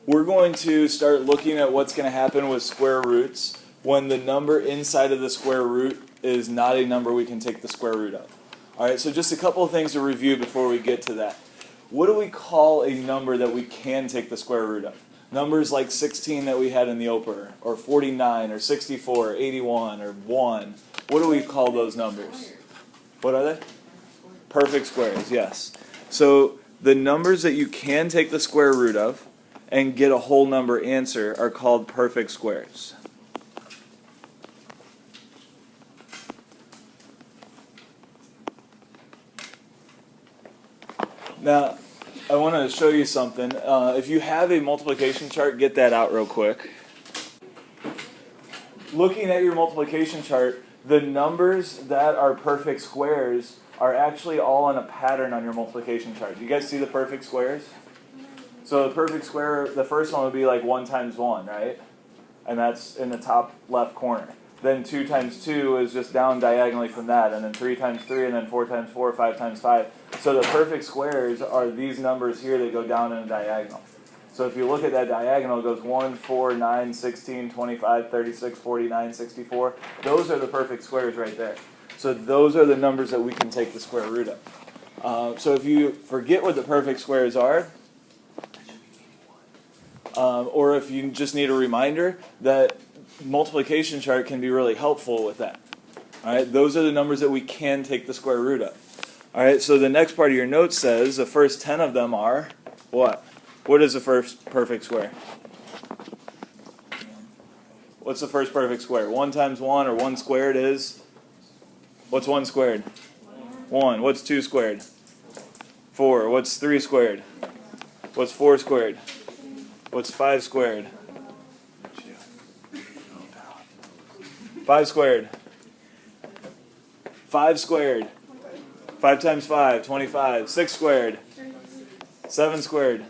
we're going to start looking at what's going to happen with square roots when the number inside of the square root is not a number we can take the square root of. All right, so just a couple of things to review before we get to that. What do we call a number that we can take the square root of? Numbers like 16 that we had in the opener, or 49, or 64, or 81, or 1. What do we call those numbers? What are they? Perfect squares, yes. So the numbers that you can take the square root of and get a whole number answer are called perfect squares. Now, I want to show you something. If you have a multiplication chart, get that out real quick. Looking at your multiplication chart, the numbers that are perfect squares are actually all in a pattern on your multiplication chart. Do you guys see the perfect squares? So the perfect square, the first one would be like 1 times 1, right? And that's in the top left corner. Then 2 times 2 is just down diagonally from that, and then 3 times 3, and then 4 times 4, 5 times 5. So the perfect squares are these numbers here that go down in a diagonal. So if you look at that diagonal, it goes 1, 4, 9, 16, 25, 36, 49, 64. Those are the perfect squares right there. So those are the numbers that we can take the square root of. So if you forget what the perfect squares are, or if you just need a reminder, that multiplication chart can be really helpful with that. All right, those are the numbers that we can take the square root of. All right, so the next part of your note says the first 10 of them are what? What is the first perfect square? What's the first perfect square? 1 times 1, or 1 squared is? What's 1 squared? 1. What's 2 squared? 4. What's 3 squared? What's 4 squared? What's 5 squared? 5 squared. 5 squared. 5 times 5, 25. 6 squared. 7 squared.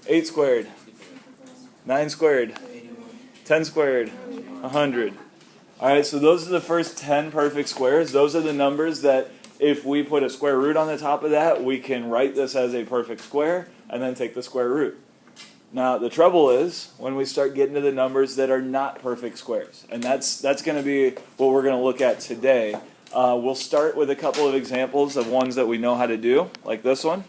8 squared. 9 squared. 10 squared. 100. Alright, so those are the first 10 perfect squares. Those are the numbers that if we put a square root on the top of that, we can write this as a perfect square and then take the square root. Now, the trouble is when we start getting to the numbers that are not perfect squares. And that's going to be what we're going to look at today. We'll start with a couple of examples of ones that we know how to do, like this one.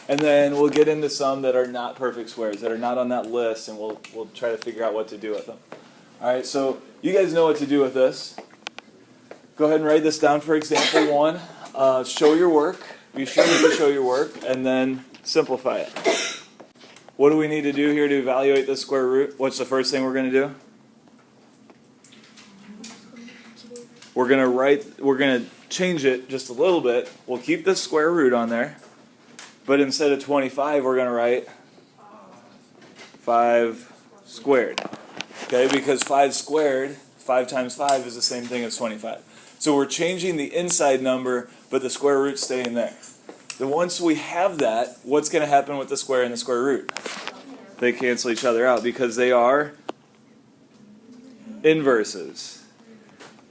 And then we'll get into some that are not perfect squares, that are not on that list, and we'll try to figure out what to do with them. All right, so you guys know what to do with this. Go ahead and write this down for example 1. Show your work. Be sure to show your work, and then simplify it. What do we need to do here to evaluate the square root? What's the first thing we're going to do? We're going to change it just a little bit. We'll keep the square root on there, but instead of 25, we're going to write 5 squared. Okay, because 5 squared, 5 times 5 is the same thing as 25. So we're changing the inside number, but the square root's staying there. Then once we have that, what's going to happen with the square and the square root? They cancel each other out because they are inverses.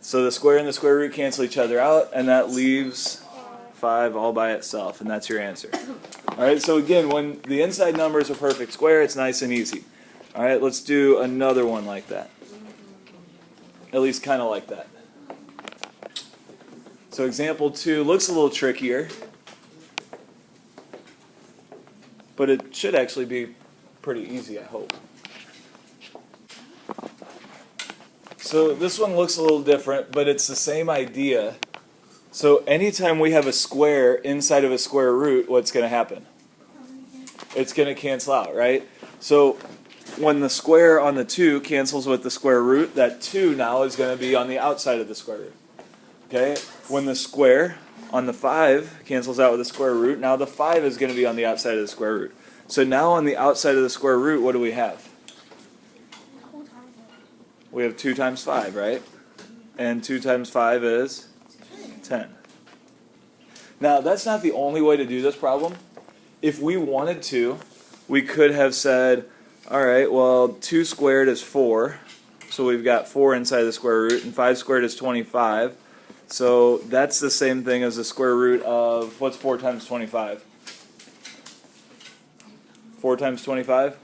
So the square and the square root cancel each other out, and that leaves 5 all by itself, and that's your answer. All right, so again, when the inside number is a perfect square, it's nice and easy. All right, let's do another one like that. At least kind of like that. So example 2 looks a little trickier, but it should actually be pretty easy, I hope. So this one looks a little different, but it's the same idea. So anytime we have a square inside of a square root, what's going to happen? It's going to cancel out, right? So when the square on the 2 cancels with the square root, that 2 now is going to be on the outside of the square root. Okay? When the square on the 5 cancels out with the square root, now the 5 is going to be on the outside of the square root. So now on the outside of the square root, what do we have? We have 2 times 5, right? And 2 times 5 is 10. Now, that's not the only way to do this problem. If we wanted to, we could have said, all right, well, 2 squared is 4. So we've got 4 inside the square root, and 5 squared is 25. So that's the same thing as the square root of, what's 4 times 25? 4 times 25?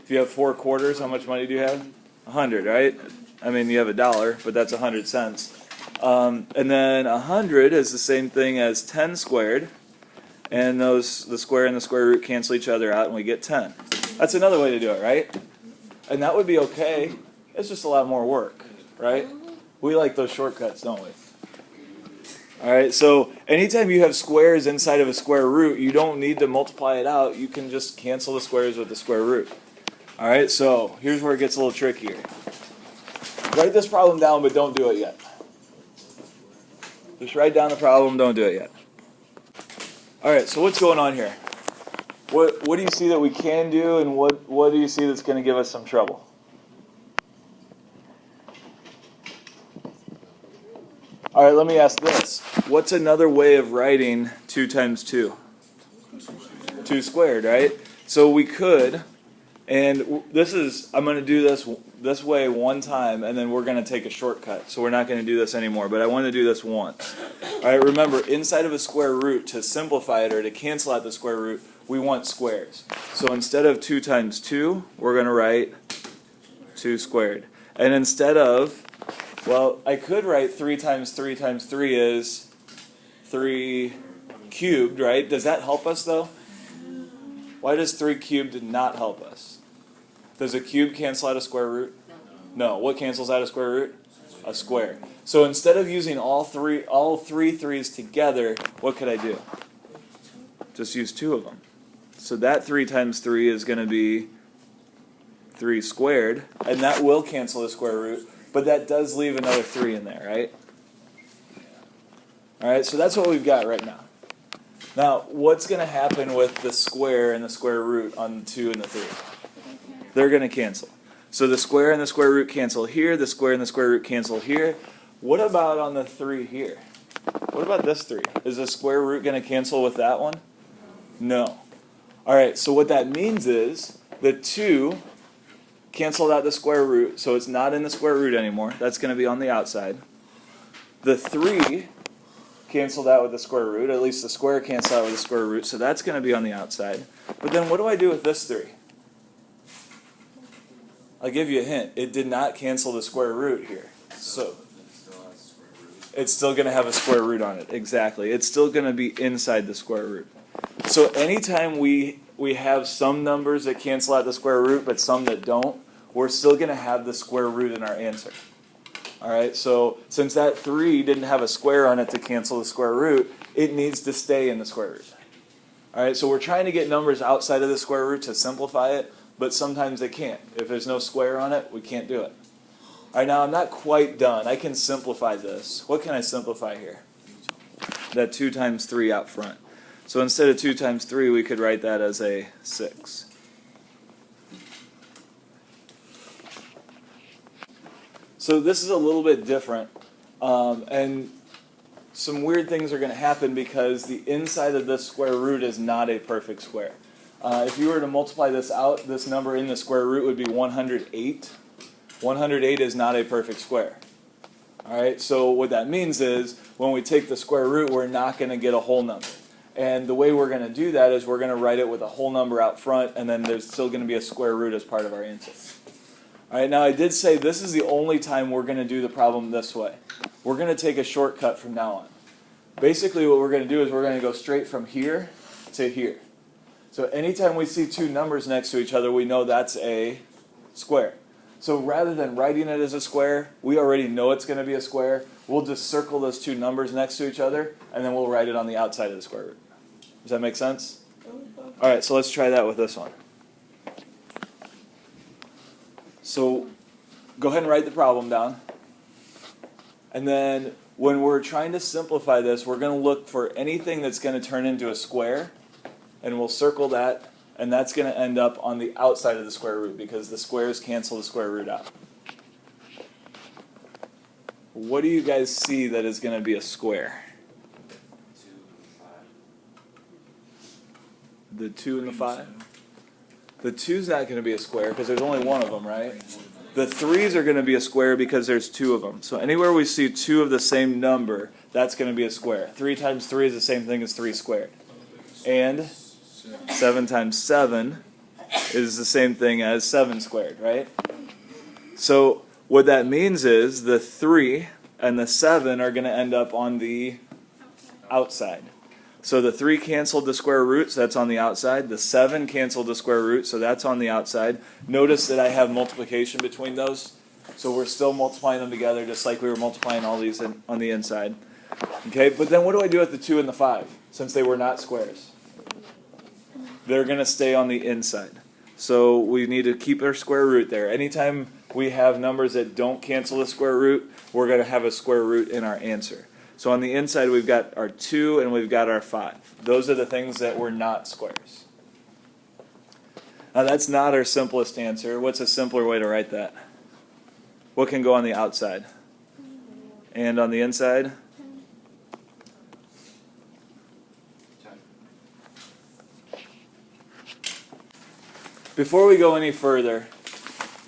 If you have 4 quarters, how much money do you have? 100, right? I mean, you have $1, but that's 100 cents. And then 100 is the same thing as 10 squared. And the square and the square root cancel each other out, and we get 10. That's another way to do it, right? And that would be okay. It's just a lot more work, right? We like those shortcuts, don't we? All right, so anytime you have squares inside of a square root, you don't need to multiply it out. You can just cancel the squares with the square root. All right, so here's where it gets a little trickier. Write this problem down, but don't do it yet. Just write down the problem, don't do it yet. All right, so what's going on here? What do you see that we can do, and what do you see that's going to give us some trouble? All right, let me ask this. What's another way of writing 2 times 2? 2 squared, right? So we could, and I'm going to do this way one time, and then we're going to take a shortcut. So we're not going to do this anymore, but I want to do this once. All right, remember, inside of a square root, to simplify it or to cancel out the square root, we want squares. So instead of 2 times 2, we're going to write 2 squared. And instead of, well, I could write 3 times 3 times 3 is 3 cubed, right? Does that help us, though? Why does 3 cubed not help us? Does a cube cancel out a square root? No. What cancels out a square root? A square. So instead of using all three threes together, what could I do? Just use 2 of them. So that 3 times 3 is going to be 3 squared, and that will cancel the square root, but that does leave another 3 in there, right? All right, so that's what we've got right now. Now, what's going to happen with the square and the square root on the 2 and the 3? They're going to cancel. So the square and the square root cancel here, the square and the square root cancel here. What about on the 3 here? What about this 3? Is the square root going to cancel with that one? No. All right, so what that means is the 2 canceled out the square root, so it's not in the square root anymore. That's going to be on the outside. The 3 canceled out with the square root, at least the square canceled out with the square root, so that's going to be on the outside. But then what do I do with this 3? I'll give you a hint. It did not cancel the square root here. So it's still going to have a square root on it. Exactly. It's still going to be inside the square root. So anytime we have some numbers that cancel out the square root, but some that don't, we're still going to have the square root in our answer. All right, so since that 3 didn't have a square on it to cancel the square root, it needs to stay in the square root. All right, so we're trying to get numbers outside of the square root to simplify it, but sometimes they can't. If there's no square on it, we can't do it. All right, now I'm not quite done. I can simplify this. What can I simplify here? That 2 times 3 out front. So instead of 2 times 3, we could write that as a 6. So this is a little bit different, and some weird things are going to happen because the inside of this square root is not a perfect square. If you were to multiply this out, this number in the square root would be 108. 108 is not a perfect square. All right, so what that means is when we take the square root, we're not going to get a whole number. And the way we're going to do that is we're going to write it with a whole number out front, and then there's still going to be a square root as part of our answer. All right, now I did say this is the only time we're going to do the problem this way. We're going to take a shortcut from now on. Basically what we're going to do is we're going to go straight from here to here. So anytime we see 2 numbers next to each other, we know that's a square. So rather than writing it as a square, we already know it's going to be a square. We'll just circle those 2 numbers next to each other, and then we'll write it on the outside of the square root. Does that make sense? All right, so let's try that with this one. So go ahead and write the problem down. And then when we're trying to simplify this, we're going to look for anything that's going to turn into a square, and we'll circle that, and that's going to end up on the outside of the square root because the squares cancel the square root out. What do you guys see that is going to be a square? The 2 and the 5? The 2's not going to be a square because there's only one of them, right? The 3's are going to be a square because there's 2 of them. So anywhere we see 2 of the same number, that's going to be a square. 3 times 3 is the same thing as 3 squared. And 7 times 7 is the same thing as 7 squared, right? So what that means is the 3 and the 7 are going to end up on the outside. So the 3 canceled the square root, so that's on the outside. The 7 canceled the square root, so that's on the outside. Notice that I have multiplication between those. So we're still multiplying them together just like we were multiplying all these on the inside. Okay, but then what do I do with the 2 and the 5? Since they were not squares. They're going to stay on the inside. So we need to keep our square root there. Anytime we have numbers that don't cancel the square root, we're going to have a square root in our answer. So on the inside we've got our 2 and we've got our 5. Those are the things that were not squares. Now that's not our simplest answer. What's a simpler way to write that? What can go on the outside? And on the inside? Before we go any further,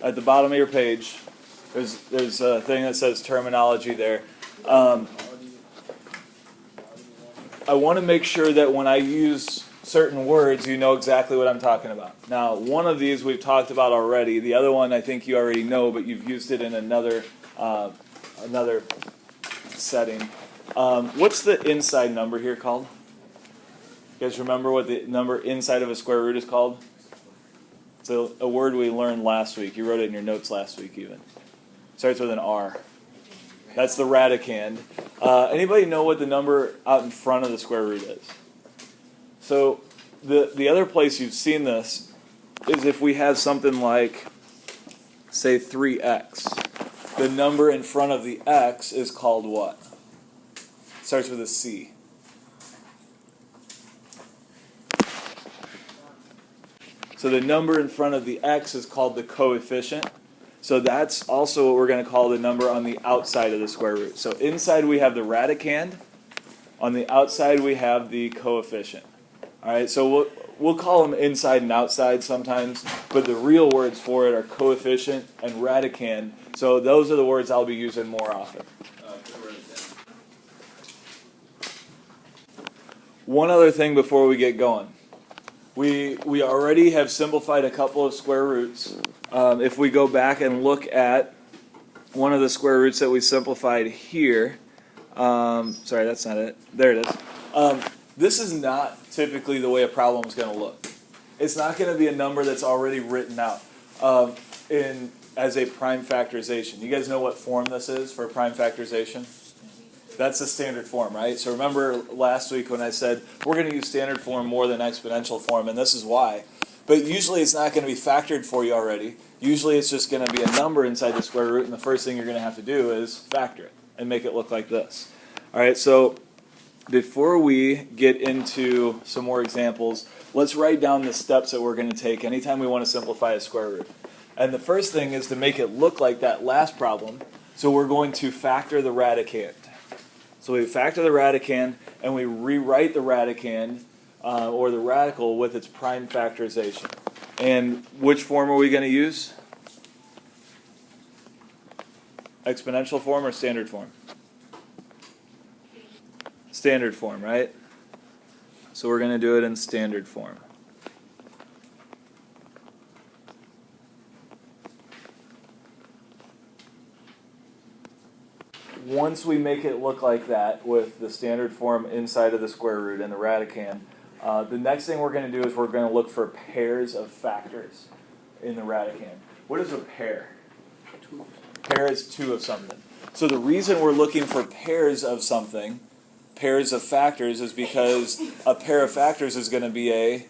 at the bottom of your page, there's a thing that says terminology there. I want to make sure that when I use certain words, you know exactly what I'm talking about. Now, one of these we've talked about already. The other one I think you already know, but you've used it in another setting. What's the inside number here called? You guys remember what the number inside of a square root is called? It's a word we learned last week. You wrote it in your notes last week even. Starts with an R. That's the radicand. Anybody know what the number out in front of the square root is? So the other place you've seen this is if we have something like, say, 3x. The number in front of the x is called what? Starts with a C. So the number in front of the x is called the coefficient. So that's also what we're going to call the number on the outside of the square root. So inside we have the radicand. On the outside we have the coefficient. All right, so we'll call them inside and outside sometimes, but the real words for it are coefficient and radicand. So those are the words I'll be using more often. One other thing before we get going. We already have simplified a couple of square roots. If we go back and look at one of the square roots that we simplified here, sorry, that's not it. There it is. This is not typically the way a problem is going to look. It's not going to be a number that's already written out as a prime factorization. You guys know what form this is for prime factorization? That's the standard form, right? So remember last week when I said we're going to use standard form more than exponential form, and this is why. But usually it's not going to be factored for you already. Usually it's just going to be a number inside the square root, and the first thing you're going to have to do is factor it and make it look like this. All right, so before we get into some more examples, let's write down the steps that we're going to take anytime we want to simplify a square root. And the first thing is to make it look like that last problem, so we're going to factor the radicand. So we factor the radicand, and we rewrite the radicand, or the radical, with its prime factorization. And which form are we going to use? Exponential form or standard form? Standard form, right? So we're going to do it in standard form. Once we make it look like that with the standard form inside of the square root and the radicand, the next thing we're going to do is we're going to look for pairs of factors in the radicand. What is a pair? Pair is 2 of something. So the reason we're looking for pairs of something, pairs of factors, is because a pair of factors is going to be it's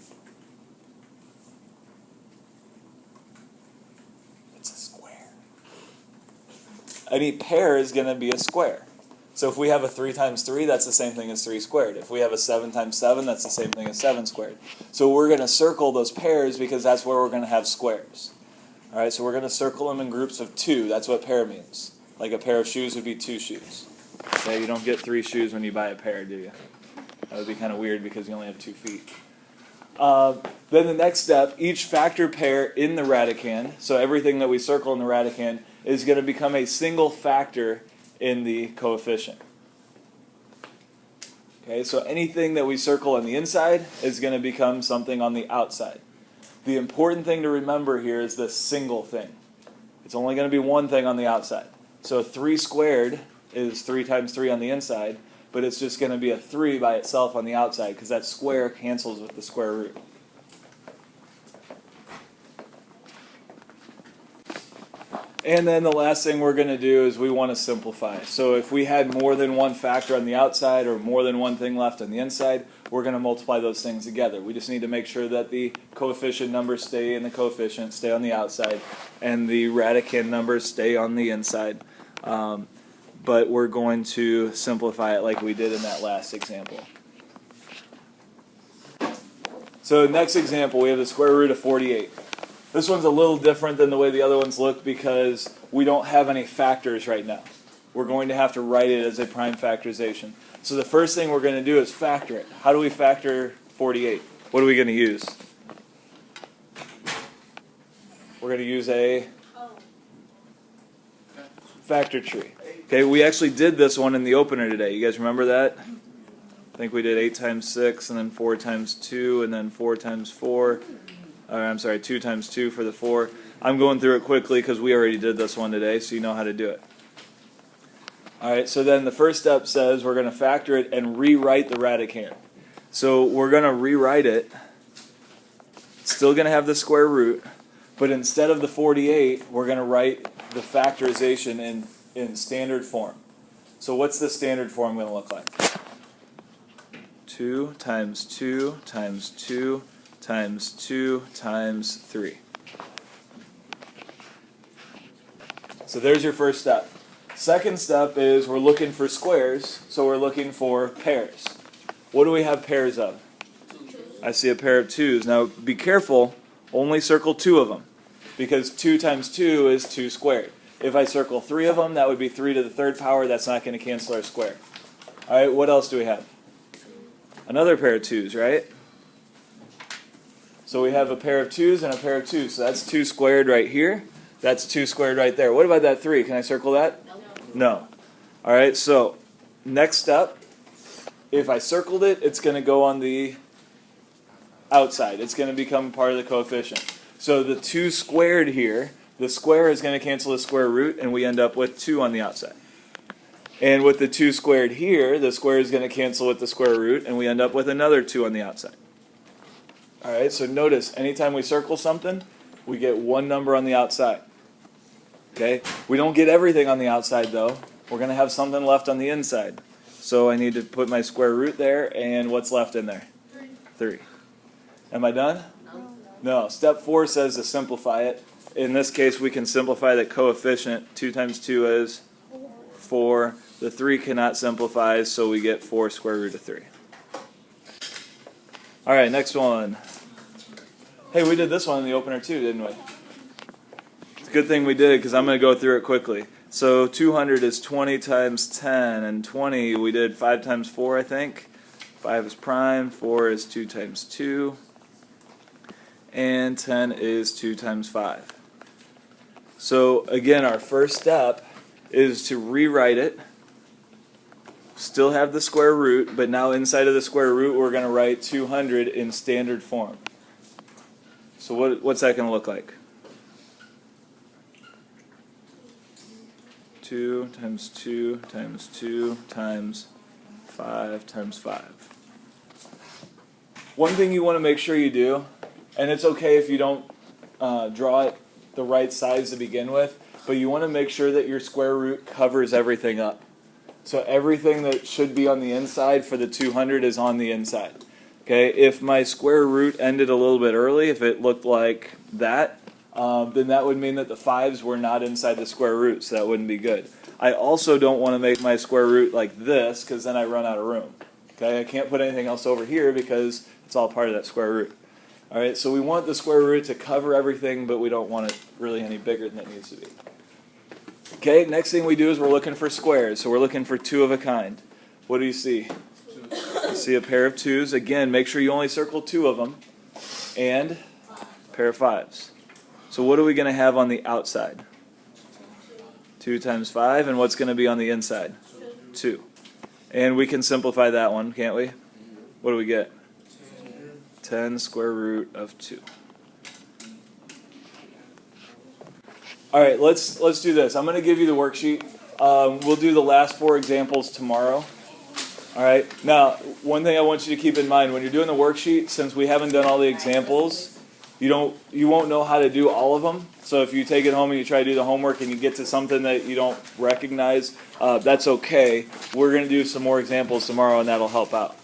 a square. Any pair is going to be a square. So if we have a 3 times 3, that's the same thing as 3 squared. If we have a 7 times 7, that's the same thing as 7 squared. So we're going to circle those pairs because that's where we're going to have squares. All right, so we're going to circle them in groups of 2. That's what pair means. Like a pair of shoes would be 2 shoes. Okay, you don't get 3 shoes when you buy a pair, do you? That would be kind of weird because you only have 2 feet. Then the next step, each factor pair in the radicand, so everything that we circle in the radicand, is going to become a single factor in the coefficient. Okay, so anything that we circle on the inside is going to become something on the outside. The important thing to remember here is this single thing. It's only going to be one thing on the outside. So 3 squared is 3 times 3 on the inside, but it's just going to be a 3 by itself on the outside because that square cancels with the square root. And then the last thing we're going to do is we want to simplify. So if we had more than one factor on the outside or more than one thing left on the inside, we're going to multiply those things together. We just need to make sure that the coefficient numbers stay in the coefficient, stay on the outside, and the radicand numbers stay on the inside. But we're going to simplify it like we did in that last example. So next example, we have the square root of 48. This one's a little different than the way the other ones look because we don't have any factors right now. We're going to have to write it as a prime factorization. So the first thing we're going to do is factor it. How do we factor 48? What are we going to use? We're going to use a factor tree. Okay, we actually did this one in the opener today. You guys remember that? I think we did 8 times 6, and then 4 times 2, and then 4 times 4. I'm sorry, 2 times 2 for the 4. I'm going through it quickly because we already did this one today, so you know how to do it. Alright, so then the first step says we're going to factor it and rewrite the radicand. So we're going to rewrite it. It's still going to have the square root, but instead of the 48, we're going to write the factorization in standard form. So what's the standard form going to look like? 2 times 2 times 2 times 2 times 3. So there's your first step. Second step is we're looking for squares, so we're looking for pairs. What do we have pairs of? I see a pair of 2's. Now be careful, only circle 2 of them, because 2 times 2 is 2 squared. If I circle 3 of them, that would be 3 to the 3rd power. That's not going to cancel our square. Alright, what else do we have? Another pair of 2's, right? So we have a pair of 2's and a pair of 2's. So that's 2 squared right here. That's 2 squared right there. What about that 3? Can I circle that? No. All right, so next step, if I circled it, it's going to go on the outside. It's going to become part of the coefficient. So the 2 squared here, the square is going to cancel the square root, and we end up with 2 on the outside. And with the 2 squared here, the square is going to cancel with the square root, and we end up with another 2 on the outside. Alright, so notice, anytime we circle something, we get one number on the outside. Okay? We don't get everything on the outside, though. We're going to have something left on the inside. So I need to put my square root there, and what's left in there? 3. Am I done? No. Step 4 says to simplify it. In this case, we can simplify the coefficient. 2 times 2 is 4. The 3 cannot simplify, so we get 4 square root of 3. Alright, next one. Hey, we did this one in the opener too, didn't we? It's a good thing we did because I'm going to go through it quickly. So 200 is 20 times 10, and 20 we did 5 times 4, I think. 5 is prime, 4 is 2 times 2, and 10 is 2 times 5. So again, our first step is to rewrite it. Still have the square root, but now inside of the square root we're going to write 200 in standard form. So what's that going to look like? 2 times 2 times 2 times 5 times 5. One thing you want to make sure you do, and it's okay if you don't draw it the right size to begin with, but you want to make sure that your square root covers everything up. So everything that should be on the inside for the 200 is on the inside. Okay, if my square root ended a little bit early, if it looked like that, then that would mean that the 5's were not inside the square root, so that wouldn't be good. I also don't want to make my square root like this, because then I run out of room. Okay, I can't put anything else over here because it's all part of that square root. Alright, so we want the square root to cover everything, but we don't want it really any bigger than it needs to be. Okay, next thing we do is we're looking for squares. So we're looking for 2 of a kind. What do you see? You see a pair of 2's. Again, make sure you only circle 2 of them. And a pair of 5's. So what are we going to have on the outside? 2 times 5. And what's going to be on the inside? 2. And we can simplify that one, can't we? What do we get? 10 square root of 2. All right, let's do this. I'm going to give you the worksheet. We'll do the last 4 examples tomorrow. All right. Now, one thing I want you to keep in mind when you're doing the worksheet, since we haven't done all the examples, you won't know how to do all of them. So if you take it home and you try to do the homework and you get to something that you don't recognize, that's okay. We're going to do some more examples tomorrow, and that'll help out.